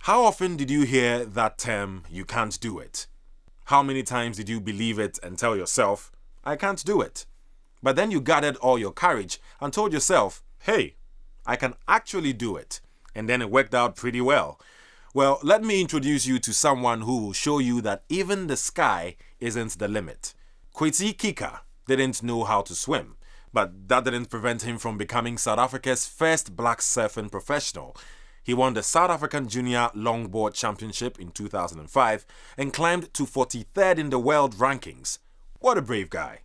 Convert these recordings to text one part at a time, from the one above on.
How often did you hear that term, "you can't do it"? How many times did you believe it and tell yourself, "I can't do it"? But then you gathered all your courage and told yourself, "Hey, I can actually do it." And then it worked out pretty well. Well, let me introduce you to someone who will show you that even the sky isn't the limit. Kwezi Qika didn't know how to swim, but that didn't prevent him from becoming South Africa's first black surfing professional. He won the South African Junior Longboard Championship in 2005 and climbed to 43rd in the world rankings. What a brave guy.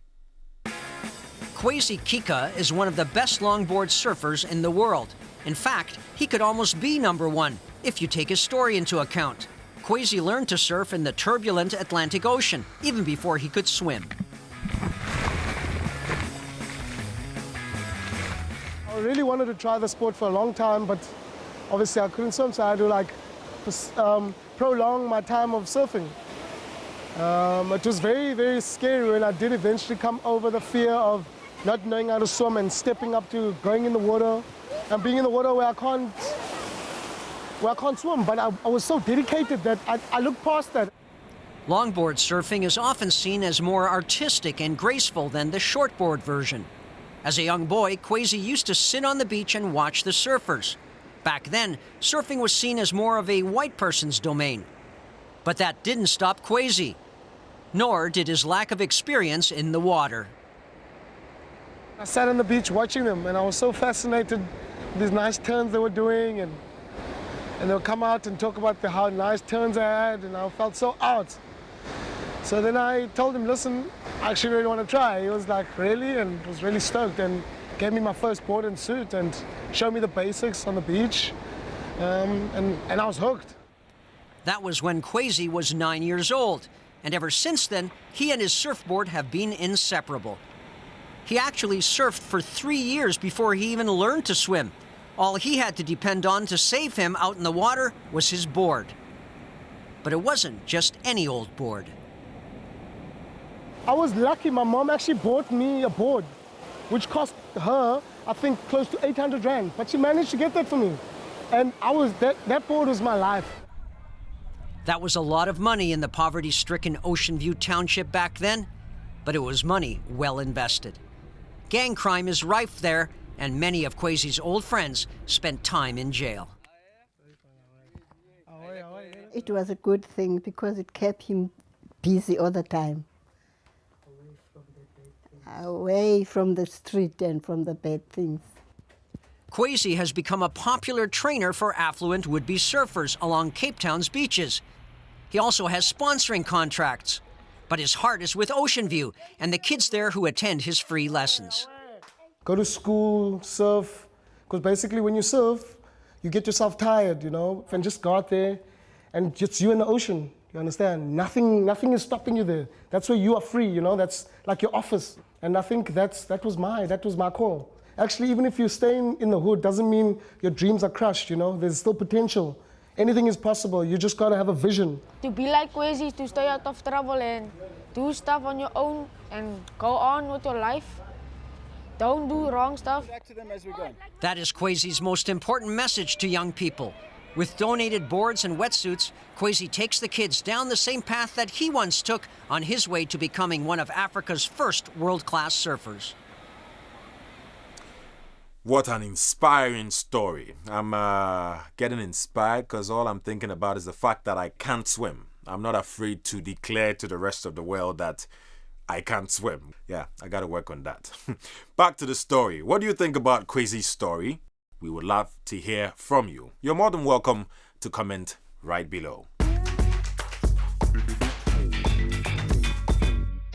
Kwezi Qika is one of the best longboard surfers in the world. In fact, he could almost be #1 if you take his story into account. Kwezi learned to surf in the turbulent Atlantic Ocean, even before he could swim. I really wanted to try the sport for a long time, but obviously I couldn't swim, so I had to prolong my time of surfing. It was very, very scary when I did eventually come over the fear of not knowing how to swim and stepping up to going in the water and being in the water where I can't swim. But I was so dedicated that I looked past that. Longboard surfing is often seen as more artistic and graceful than the shortboard version. As a young boy, Kwezi used to sit on the beach and watch the surfers. Back then, surfing was seen as more of a white person's domain. But that didn't stop Kwezi, nor did his lack of experience in the water. I sat on the beach watching them, and I was so fascinated with these nice turns they were doing, and they'll come out and talk about how nice turns I had, and I felt so out. So then I told him, "Listen, I actually really want to try." He was like, "Really?" and was really stoked and gave me my first board and suit and showed me the basics on the beach, and I was hooked. That was when Kwezi was 9 years old, and ever since then, he and his surfboard have been inseparable. He actually surfed for 3 years before he even learned to swim. All he had to depend on to save him out in the water was his board. But it wasn't just any old board. I was lucky. My mom actually bought me a board, which cost her, I think, close to 800 Rand. But she managed to get that for me. And that board was my life. That was a lot of money in the poverty-stricken Ocean View Township back then, but it was money well invested. Gang crime is rife there, and many of Kwezi's old friends spent time in jail. It was a good thing because it kept him busy all the time. Away from the street and from the bad things. Kwezi has become a popular trainer for affluent would-be surfers along Cape Town's beaches. He also has sponsoring contracts. But his heart is with Ocean View and the kids there who attend his free lessons. Go to school, surf, because basically when you surf, you get yourself tired, and just go out there and just you in the ocean, you understand? Nothing is stopping you there. That's where you are free, that's like your office. And I think that was my call. Actually, even if you stay in the hood, doesn't mean your dreams are crushed, there's still potential. Anything is possible, you just gotta have a vision. To be like Kwezi, to stay out of trouble and do stuff on your own and go on with your life. Don't do wrong stuff. That is Kwezi's most important message to young people. With donated boards and wetsuits, Kwezi takes the kids down the same path that he once took on his way to becoming one of Africa's first world-class surfers. What an inspiring story. I'm getting inspired because all I'm thinking about is the fact that I can't swim. I'm not afraid to declare to the rest of the world that I can't swim. Yeah, I got to work on that. Back to the story. What do you think about Kwezi's story? We would love to hear from you. You're more than welcome to comment right below.